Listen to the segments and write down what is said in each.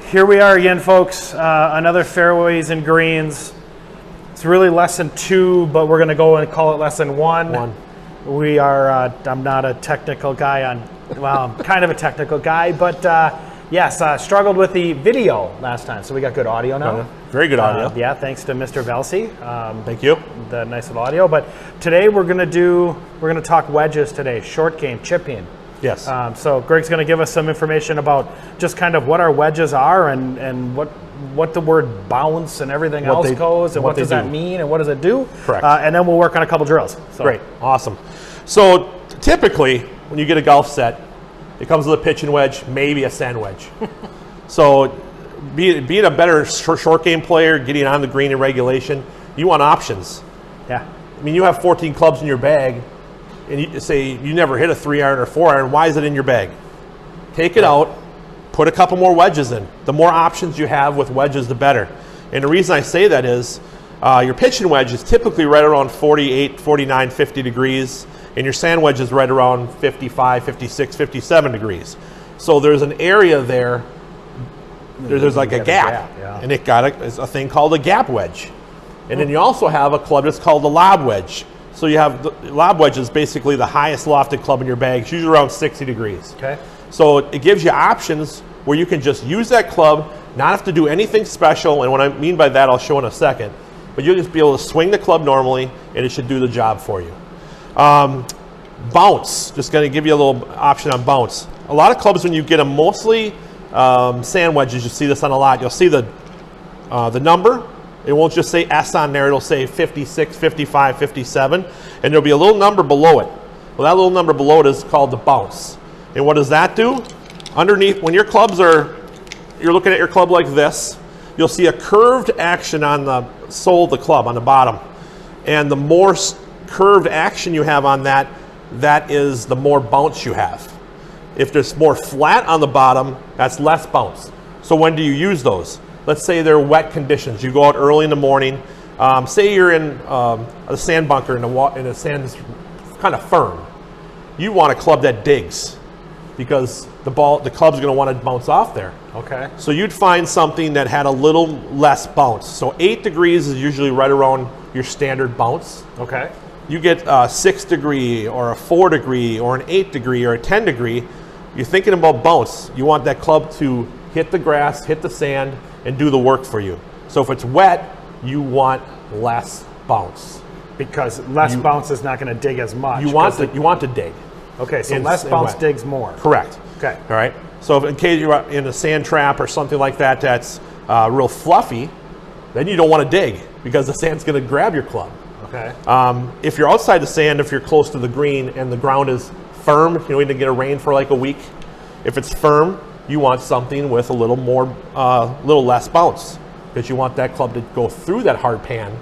here we are again, folks. Another fairways and greens. It's really lesson 2, but we're going to go and call it lesson 1. We are, I'm not a technical guy well, I'm kind of a technical guy, but yes, struggled with the video last time, so we got good audio now. Very good audio. Yeah, thanks to Mr. Velsey. Thank you. The nice little audio. But today we're going to talk wedges today, short game, chipping. Yes. So Greg's going to give us some information about just kind of what our wedges are and what the word bounce and everything else goes, and what does that mean and what does it do. Correct. And then we'll work on a couple drills. So. Great. Awesome. So typically when you get a golf set, it comes with a pitching wedge, maybe a sand wedge. So being a better short game player, getting on the green in regulation, you want options. Yeah. I mean, you have 14 clubs in your bag, and you say you never hit a 3-iron or 4-iron. Why is it in your bag? Take it out, put a couple more wedges in. The more options you have with wedges, the better. And the reason I say that is your pitching wedge is typically right around 48, 49, 50 degrees, and your sand wedge is right around 55, 56, 57 degrees. So there's an area there. There's like a gap, and it got a thing called a gap wedge. And then you also have a club that's called the lob wedge. So you have the lob wedge is basically the highest lofted club in your bag. It's usually around 60 degrees. Okay. So it gives you options where you can just use that club, not have to do anything special. And what I mean by that, I'll show in a second. But you'll just be able to swing the club normally, and it should do the job for you. Bounce, just going to give you a little option on bounce. A lot of clubs, when you get them, mostly sand wedges, you see this on a lot. You'll see the number. It won't just say S on there. It'll say 56, 55, 57, and there'll be a little number below it. Well, that little number below it is called the bounce. And what does that do? Underneath, when your clubs are, you're looking at your club like this, you'll see a curved action on the sole of the club on the bottom. And the more curved action you have on that, that is the more bounce you have. If there's more flat on the bottom, that's less bounce. So when do you use those? Let's say they're wet conditions. You go out early in the morning. Say you're in a sand bunker and the sand is kind of firm. You want a club that digs because the club's going to want to bounce off there. Okay. So you'd find something that had a little less bounce. So 8 degrees is usually right around your standard bounce. Okay. You get a 6 degree or a 4 degree or an 8 degree or a 10 degree, you're thinking about bounce. You want that club to hit the grass, hit the sand, and do the work for you. So if it's wet, you want less bounce. Because less bounce is not going to dig as much. You want to dig. Okay, so less bounce digs more. Correct. Okay. All right. So if in case you're in a sand trap or something like that that's real fluffy, then you don't want to dig because the sand's going to grab your club. Okay. If you're outside the sand, if you're close to the green and the ground is firm, you know, you didn't get a rain for like a week. If it's firm, you want something with a little more, little less bounce because you want that club to go through that hard pan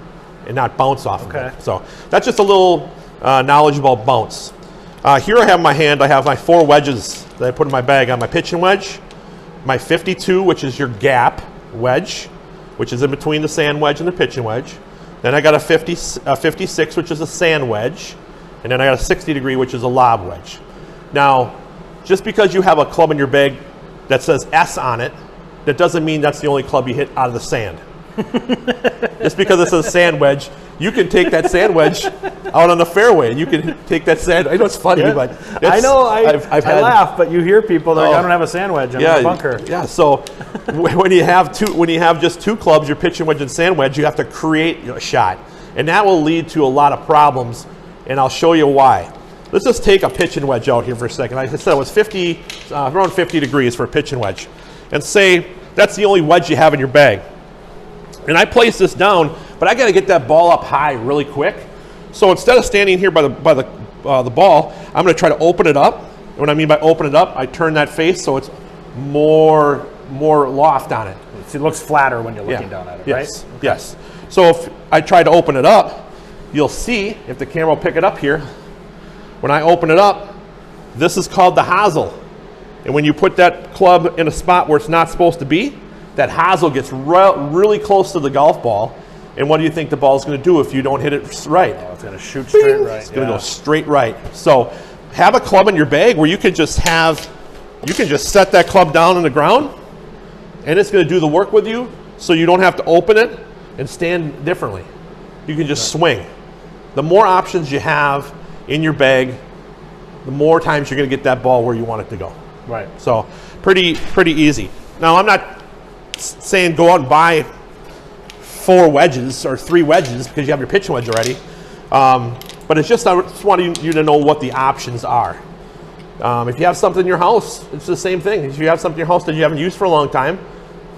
and not bounce off of it. So that's just a little knowledge about bounce. Here I have in my hand, I have my 4 wedges that I put in my bag. I have my pitching wedge, my 52, which is your gap wedge, which is in between the sand wedge and the pitching wedge. Then I got a 56, which is a sand wedge. And then I got a 60 degree, which is a lob wedge. Now, just because you have a club in your bag that says S on it, that doesn't mean that's the only club you hit out of the sand. Just because it says sand wedge, you can take that sand wedge out on the fairway. You can take that sand. I know it's funny, but I know I laugh, but you hear people that I don't have a sand wedge in my bunker. Yeah. So when you have just 2 clubs, your pitching wedge and sand wedge, you have to create a shot, and that will lead to a lot of problems. And I'll show you why. Let's just take a pitching wedge out here for a second. Like I said, it was around 50 degrees for a pitching wedge, and say that's the only wedge you have in your bag. And I place this down, but I got to get that ball up high really quick. So instead of standing here by the ball, I'm going to try to open it up. And what I mean by open it up, I turn that face so it's more loft on it. So it looks flatter when you're looking down at it, right? Yes. Yes. So if I try to open it up, you'll see, if the camera will pick it up here, when I open it up, this is called the hosel. And when you put that club in a spot where it's not supposed to be, that hosel gets really close to the golf ball. And what do you think the ball is going to do if you don't hit it right? Oh, it's going to shoot straight right. It's going to go straight right. So have a club in your bag where you can just set that club down on the ground and it's going to do the work with you, so you don't have to open it and stand differently. You can just swing. The more options you have in your bag, the more times you're going to get that ball where you want it to go. Right. So pretty easy. Now, I'm not saying go out and buy 4 wedges or 3 wedges because you have your pitching wedge already. But it's just, I just want you to know what the options are. If you have something in your house, it's the same thing. If you have something in your house that you haven't used for a long time,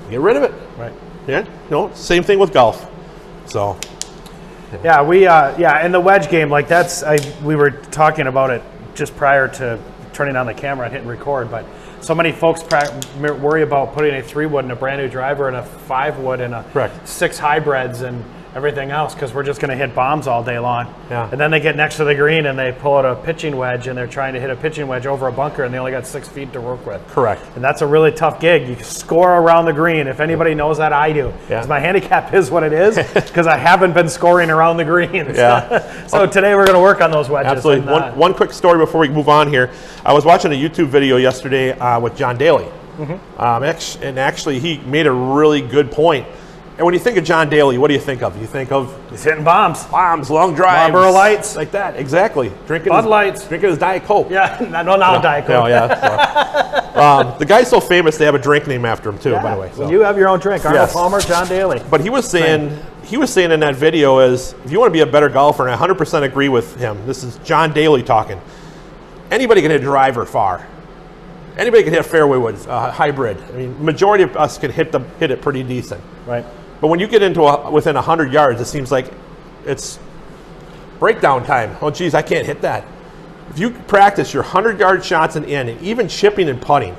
get rid of it. Right. Yeah. Same thing with golf. So. Yeah, in the wedge game, like we were talking about it just prior to turning on the camera and hitting record, but so many folks worry about putting a 3-wood in a brand new driver and a 5-wood and a 6 hybrids and everything else because we're just going to hit bombs all day long. Yeah. And then they get next to the green and they pull out a pitching wedge and they're trying to hit a pitching wedge over a bunker and they only got 6 feet to work with. Correct. And that's a really tough gig. You score around the green. If anybody knows that, I do. Yeah. My handicap is what it is because I haven't been scoring around the greens. Yeah. So today we're going to work on those wedges. Absolutely. One quick story before we move on here. I was watching a YouTube video yesterday with John Daly. Mm-hmm. And actually he made a really good point. And when you think of John Daly, what do you think of? You think of he's hitting bombs, long drives, Marlboro Lights, like that. Exactly. Drinking his Diet Coke. Yeah, no, Diet Coke. No, yeah. So. The guy's so famous they have a drink named after him too. By the way, so. You have your own drink. Arnold Palmer, John Daly. But he was saying in that video is if you want to be a better golfer, and I 100% agree with him. This is John Daly talking. Anybody can hit a driver far. Anybody can hit a fairway wood, hybrid. I mean, majority of us can hit it pretty decent. Right. But when you get into within 100 yards, it seems like it's breakdown time. Oh, geez, I can't hit that. If you practice your 100-yard shots and even chipping and putting,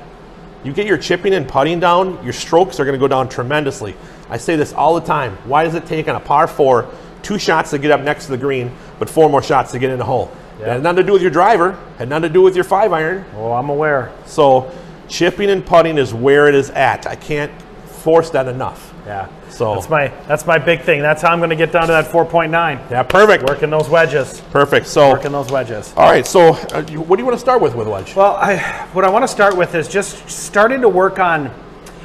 you get your chipping and putting down, your strokes are going to go down tremendously. I say this all the time. Why does it take on a par 4 2 shots to get up next to the green, but 4 more shots to get in the hole? Yeah. It had nothing to do with your driver. Had nothing to do with your 5-iron. Oh, I'm aware. So chipping and putting is where it is at. I can't force that enough. Yeah. So that's my big thing. That's how I'm going to get down to that 4.9. Yeah, perfect. Working those wedges. Perfect. So working those wedges. All right. So what do you want to start with wedge? Well, what I want to start with is just starting to work on.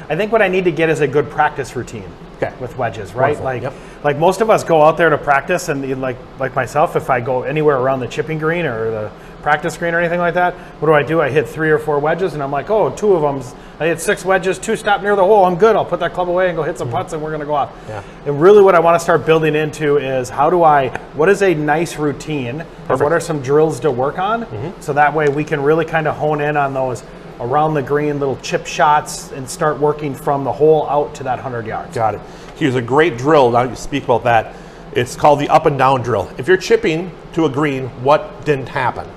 I think what I need to get is a good practice routine. Okay. With wedges, right? Wonderful. Like most of us go out there to practice, and like myself, if I go anywhere around the chipping green or the practice green or anything like that, what do? I hit 3 or 4 wedges, and I'm like, oh, 2 of them, I hit 6 wedges, 2 stop near the hole, I'm good. I'll put that club away and go hit some putts, and we're going to go off. Yeah. And really what I want to start building into is what is a nice routine, or what are some drills to work on, so that way we can really kind of hone in on those around the green little chip shots and start working from the hole out to that 100 yards. Got it. Here's a great drill. Now you speak about that. It's called the up and down drill. If you're chipping to a green, what didn't happen?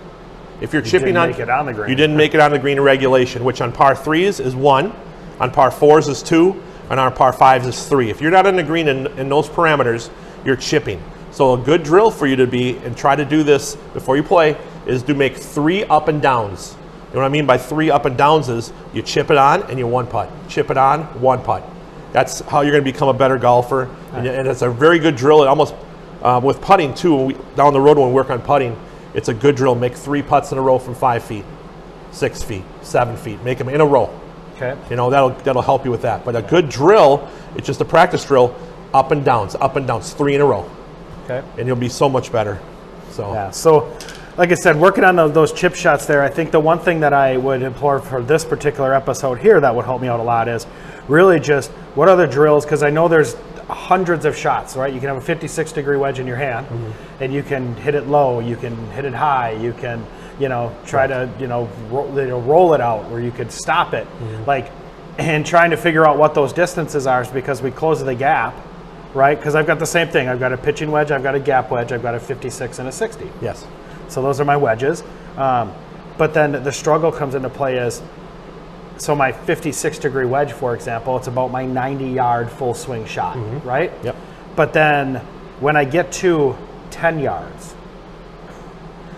If you're chipping make it on the green. You didn't make it on the green in regulation, which on par 3s is 1, on par 4s is 2, and on par 5s is 3. If you're not on the green in those parameters, you're chipping. So a good drill for you to be, and try to do this before you play, is to make 3 up and downs. You know what I mean by 3 up and downs is you chip it on and you 1 putt. Chip it on, 1 putt. That's how you're going to become a better golfer. And it's a very good drill. It almost, with putting too, down the road when we work on putting, it's a good drill. Make 3 putts in a row from 5 feet, 6 feet, 7 feet. Make them in a row. Okay. You know, that'll help you with that. But a good drill, it's just a practice drill, up and downs, 3 in a row. Okay. And you'll be so much better. So. Yeah. So, like I said, working on those chip shots there, I think the one thing that I would implore for this particular episode here that would help me out a lot is really just what other drills, because I know there's hundreds of shots, right? You can have a 56-degree wedge in your hand, and you can hit it low, you can hit it high, you can, try to, roll it out, or you could stop it, and trying to figure out what those distances are, because we close the gap, right? Because I've got the same thing. I've got a pitching wedge, I've got a gap wedge, I've got a 56 and a 60. Yes. So those are my wedges. But then the struggle comes into play is, so my 56-degree wedge, for example, it's about my 90-yard full swing shot, right? Yep. But then when I get to 10 yards,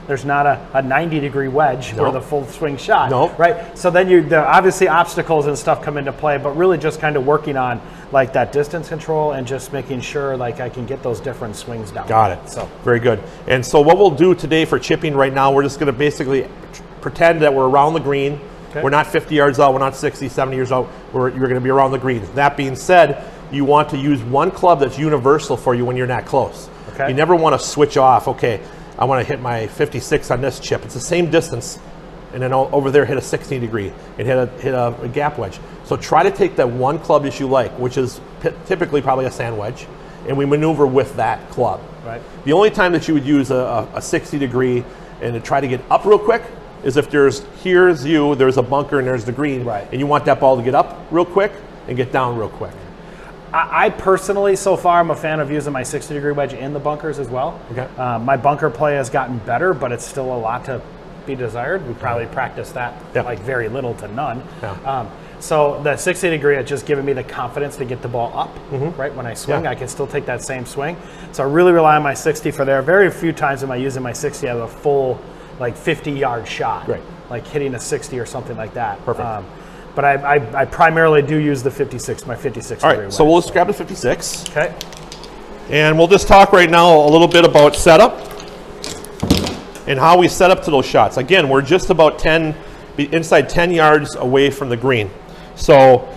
there's not a 90-degree wedge for the full swing shot, right? So then the obviously obstacles and stuff come into play, but really just kind of working on like that distance control and just making sure like I can get those different swings down. Got it. So very good. And so what we'll do today for chipping right now, we're just going to basically pretend that we're around the green We're not 50 yards out, we're not 60, 70 yards out, you're going to be around the greens. That being said, you want to use one club that's universal for you when you're not close. Okay. You never want to switch off, okay, I want to hit my 56 on this chip. It's the same distance, and then over there hit a 16 degree and hit a gap wedge. So try to take that one club that you like, which is typically probably a sand wedge, and we maneuver with that club. Right. The only time that you would use a 60 degree and to try to get up real quick is if there's a bunker and there's the green, right, and you want that ball to get up real quick and get down real quick. I personally, so far, I'm a fan of using my 60 degree wedge in the bunkers as well. Okay. My bunker play has gotten better, but it's still a lot to be desired. We probably practice that like very little to none. Yeah. So the 60 degree has just given me the confidence to get the ball up, right? When I swing, I can still take that same swing. So I really rely on my 60 for there. Very few times am I using my 60 as a full, like 50-yard shot, right, like hitting a 60 or something like that. Perfect. But I primarily do use the 56, my 56 All degree right, wedge. so we'll just grab the 56. Okay. And we'll just talk right now a little bit about setup and how we set up to those shots. Again, we're just about inside 10 yards away from the green. So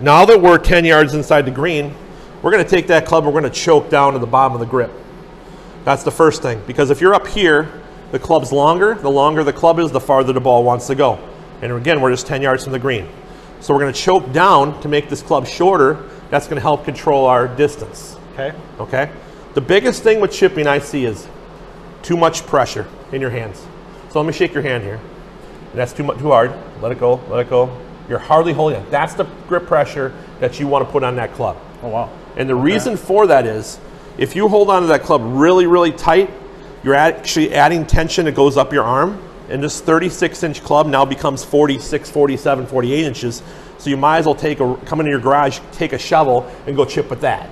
now that we're 10 yards inside the green, we're going to take that club and we're going to choke down to the bottom of the grip. That's the first thing, because if you're up here, the club's longer. The longer the club is, the farther the ball wants to go. And again, we're just 10 yards from the green. So we're going to choke down to make this club shorter. That's going to help control our distance. Okay. Okay. The biggest thing with chipping I see is too much pressure in your hands. So let me shake your hand here. That's too hard. Let it go. Let it go. You're hardly holding it. That's the grip pressure that you want to put on that club. Oh wow. And the reason for that is, if you hold on to that club really, really tight, you're actually adding tension that goes up your arm. And this 36-inch club now becomes 46, 47, 48 inches. So you might as well come into your garage, take a shovel, and go chip with that.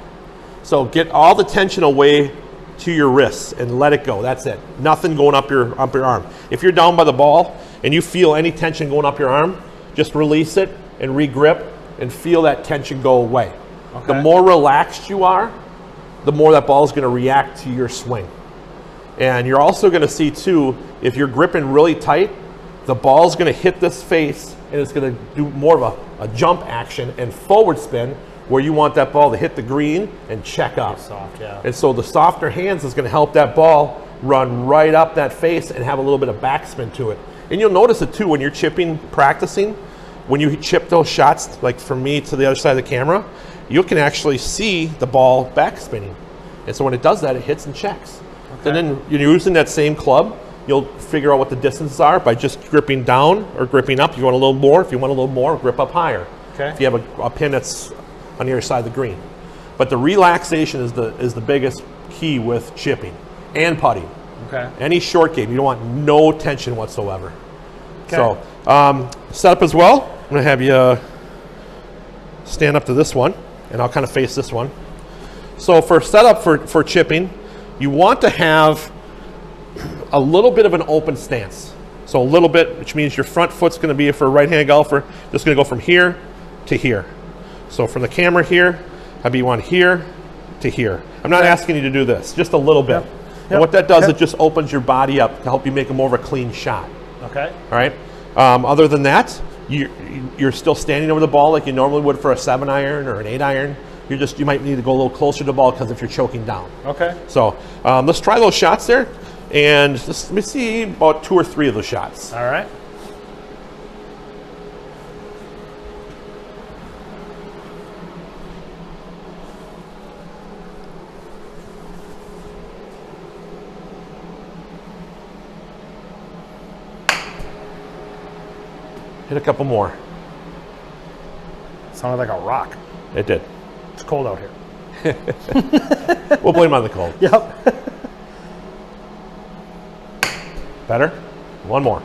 So get all the tension away to your wrists and let it go. That's it. Nothing going up your arm. If you're down by the ball and you feel any tension going up your arm, just release it and re-grip and feel that tension go away. Okay. The more relaxed you are, the more that ball is going to react to your swing. And you're also going to see too, if you're gripping really tight, the ball's going to hit this face and it's going to do more of a jump action and forward spin, where you want that ball to hit the green and check up. Soft, yeah. And so the softer hands is going to help that ball run right up that face and have a little bit of backspin to it. And you'll notice it too when you're chipping, practicing, when you chip those shots, like from me to the other side of the camera, you can actually see the ball backspinning. And so when it does that, it hits and checks. Okay. And then you're using that same club, you'll figure out what the distances are by just gripping down or gripping up. You want a little more. If you want a little more, grip up higher. Okay. If you have a pin that's on the other side of the green. But the relaxation is the biggest key with chipping and putting. Okay. Any short game, you don't want no tension whatsoever. Okay. So setup as well, I'm going to have you stand up to this one, and I'll kind of face this one. So for setup for chipping, you want to have a little bit of an open stance. So a little bit, which means your front foot's going to be, for a right-handed golfer, just going to go from here to here. So from the camera here, I'd be one here to here. I'm not asking you to do this, just a little bit. Yep. And what that does, it just opens your body up to help you make a more of a clean shot. Okay. All right. Other than that, you're still standing over the ball like you normally would for a 7-iron or an 8-iron. You might need to go a little closer to the ball because if you're choking down. Okay. So let's try those shots there, and let me see about 2 or 3 of those shots. All right. Hit a couple more. Sounded like a rock. It did. It's cold out here. We'll blame it on the cold. Yep. Better? One more.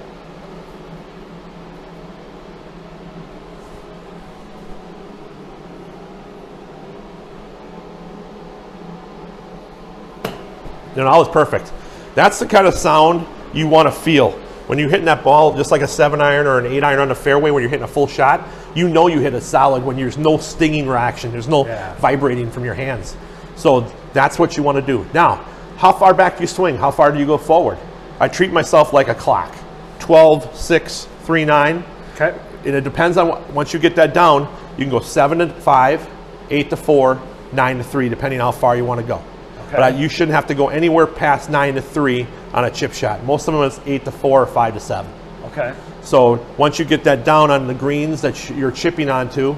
Now it's perfect. That's the kind of sound you want to feel. When you're hitting that ball, just like a 7-iron or an 8-iron on the fairway, when you're hitting a full shot, you know you hit it solid when there's no stinging reaction, there's no vibrating from your hands. So that's what you want to do. Now, how far back do you swing? How far do you go forward? I treat myself like a clock. 12, 6, 3, 9. Okay. Okay. And it depends on once you get that down, you can go 7 to 5, 8 to 4, 9 to 3, depending on how far you want to go. Okay. But you shouldn't have to go anywhere past 9 to 3 on a chip shot. Most of them is 8 to 4 or 5 to 7. Okay. So once you get that down on the greens that you're chipping onto,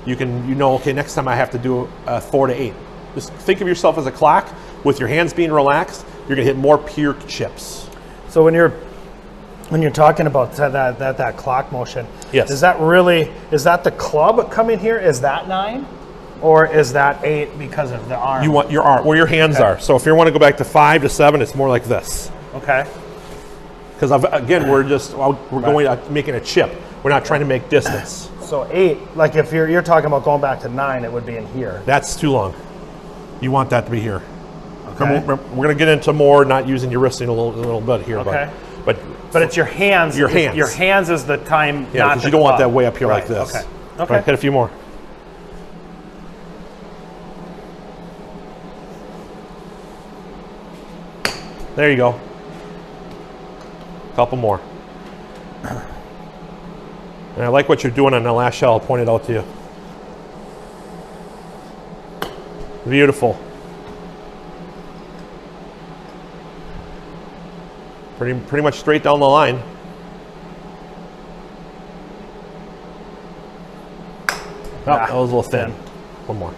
you know, okay, next time I have to do 4 to 8. Just think of yourself as a clock. With your hands being relaxed, you're gonna hit more pure chips. So when you're talking about that clock motion, yes, is that the club coming here? Is that 9, or is that 8 because of the arm? You want your arm where your hands are. So if you want to go back to 5 to 7, it's more like this. Okay. Because again, we're going making a chip. We're not trying to make distance. So 8, like if you're talking about going back to 9, it would be in here. That's too long. You want that to be here. Okay. We're going to get into more not using your wrist in a little bit here. Okay. But it's your hands. Your hands. Your hands is the time. Yeah, because you don't want that way up here right. like this. Okay. Okay. Right, hit a few more. There you go. Couple more. And I like what you're doing on the last shot. I'll point it out to you. Beautiful. Pretty much straight down the line. Oh, that was a little thin. One more.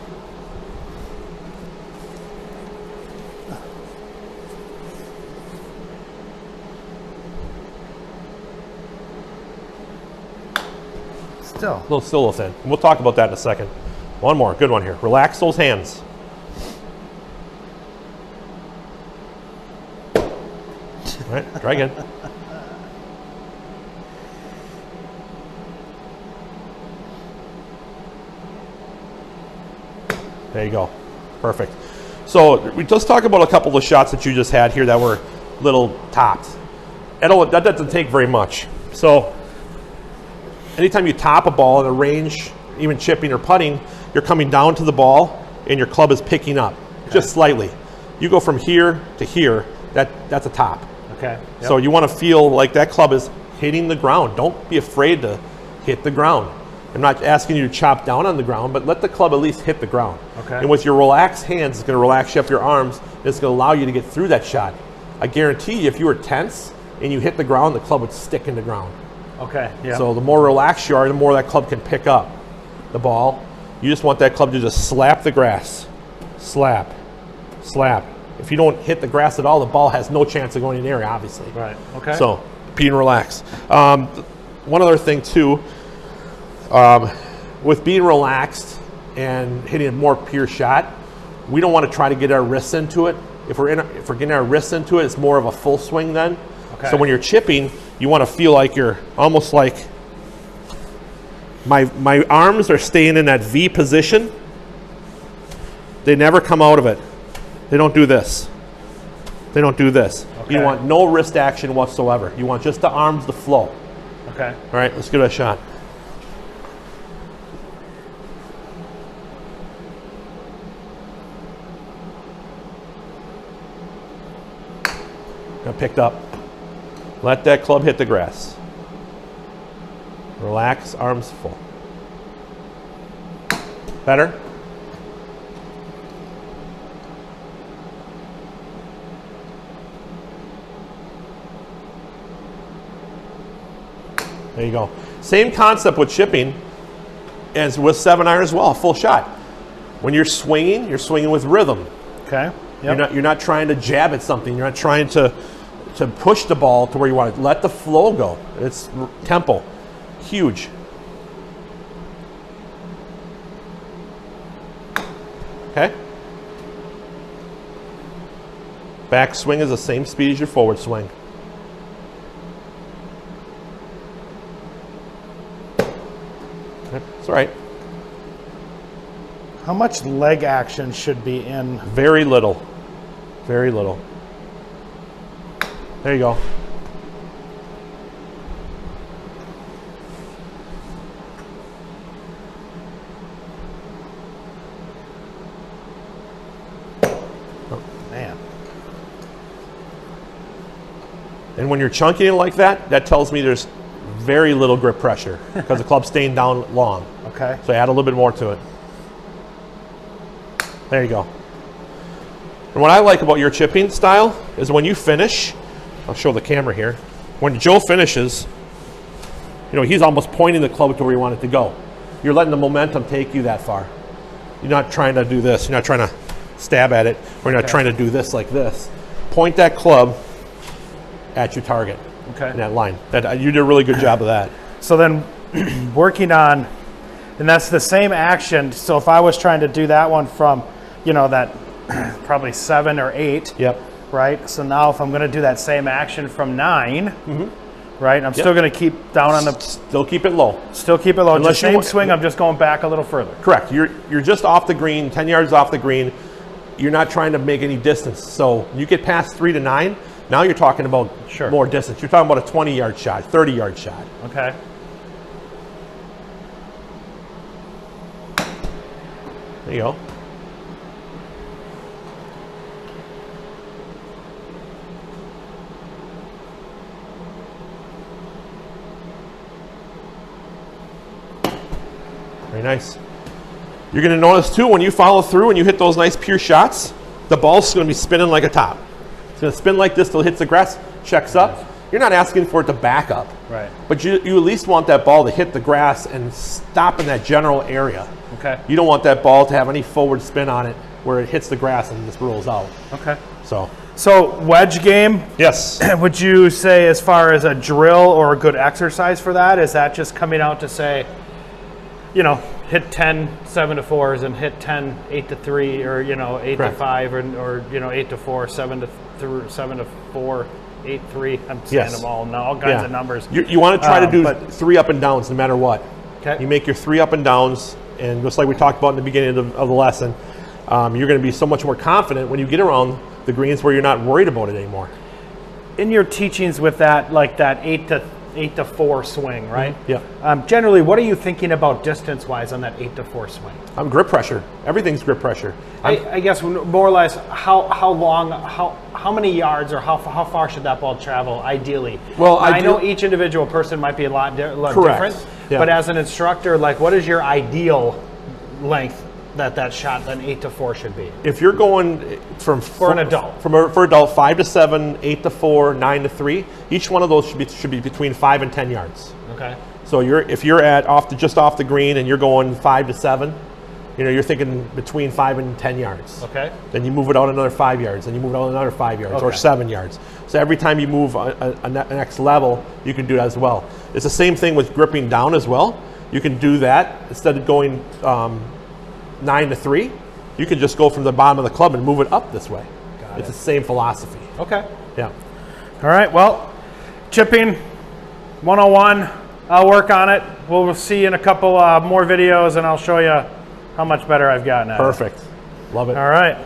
Still Still a little thin. We'll talk about that in a second. One more. Good one here. Relax those hands. All right, try again. There you go. Perfect. So we just talk about a couple of shots that you just had here that were little topped. That doesn't take very much. So anytime you top a ball in a range, even chipping or putting, you're coming down to the ball and your club is picking up just slightly. You go from here to here, that's a top. okay. Yep. So you want to feel like that club is hitting the ground. Don't be afraid to hit the ground. I'm not asking you to chop down on the ground, but let the club at least hit the ground. Okay. And with your relaxed hands, it's going to relax you up your arms. And it's going to allow you to get through that shot. I guarantee you, if you were tense and you hit the ground, the club would stick in the ground. Okay. Yeah. So the more relaxed you are, the more that club can pick up the ball. You just want that club to just slap the grass. Slap. Slap. If you don't hit the grass at all, the ball has no chance of going in the area, obviously. Right. Okay. So being relaxed. One other thing too, with being relaxed and hitting a more pure shot, we don't want to try to get our wrists into it. If we're getting our wrists into it, it's more of a full swing then. Okay. So when you're chipping, you want to feel like you're almost like my arms are staying in that V position. They never come out of it. They don't do this. They don't do this. Okay. You want no wrist action whatsoever. You want just the arms to flow. Okay. All right, let's give it a shot. Now picked up. Let that club hit the grass. Relax, arms full. Better? There you go. Same concept with chipping as with 7-iron as well, full shot. When you're swinging with rhythm. Okay. Yep. You're not trying to jab at something. You're not trying to push the ball to where you want it. Let the flow go. It's tempo. Huge. Okay? Back swing is the same speed as your forward swing. It's all right. How much leg action should be in? Very little. Very little. There you go. Man. And when you're chunking it like that, that tells me there's very little grip pressure because the club's staying down long. Okay. So add a little bit more to it. There you go. And what I like about your chipping style is when you finish, I'll show the camera here. When Joe finishes, you know, he's almost pointing the club to where you want it to go. You're letting the momentum take you that far. You're not trying to do this. You're not trying to stab at it. Or you're not trying to do this like this. Point that club at your target. Okay. In that line. You did a really good job of that. So then working on, and that's the same action. So if I was trying to do that one from, you know, that probably 7 or 8. Yep. Right. So now if I'm going to do that same action from 9, right, I'm still going to keep down on the. Still keep it low. Still keep it low. Unless Just same swing. I'm just going back a little further. Correct. You're just off the green, 10 yards off the green. You're not trying to make any distance. So you get past 3 to 9. Now you're talking about more distance. You're talking about a 20-yard shot, 30-yard shot. Okay. There you go. Very nice. You're going to notice too when you follow through and you hit those nice pure shots, the ball's going to be spinning like a top. It's going to spin like this till it hits the grass, checks up. You're not asking for it to back up. Right. But you at least want that ball to hit the grass and stop in that general area. Okay. You don't want that ball to have any forward spin on it where it hits the grass and just rolls out. Okay. So wedge game. Yes. Would you say as far as a drill or a good exercise for that, is that just coming out to say, you know, hit 10 7 to 4s and hit 10 8 to 3, or you know 8 to 5, or you know 8 to 4, 7 to 3, 7 to 4, 8 3. I'm saying them all now, all kinds of numbers. You want to try to do 3 up and downs no matter what. Okay. You make your 3 up and downs, and just like we talked about in the beginning of the lesson, you're going to be so much more confident when you get around the greens where you're not worried about it anymore. In your teachings with that, like that 8 to 4 swing, right? Yeah. Generally, what are you thinking about distance-wise on that 8 to 4 swing? Grip pressure. Everything's grip pressure. I guess more or less, how long, how many yards, or how far should that ball travel ideally? Well, I know each individual person might be a lot different, but as an instructor, like, what is your ideal length that shot, that 8 to 4 should be? If you're going for an adult, for adult, 5 to 7, 8 to 4, 9 to 3, each one of those should be between 5 and 10 yards. Okay. So if you're at just off the green and you're going 5 to 7, you know, you're thinking between 5 and 10 yards. Okay. Then you move it out another 5 yards, and you move it out another 5 yards, or 7 yards. So every time you move a next level, you can do that as well. It's the same thing with gripping down as well. You can do that instead of going 9 to 3. You can just go from the bottom of the club and move it up this way. It's the same philosophy. Okay. Yeah. All right. Well, chipping 101. I'll work on it. We'll see you in a couple more videos, and I'll show you how much better I've gotten at it. Perfect. Love it. All right.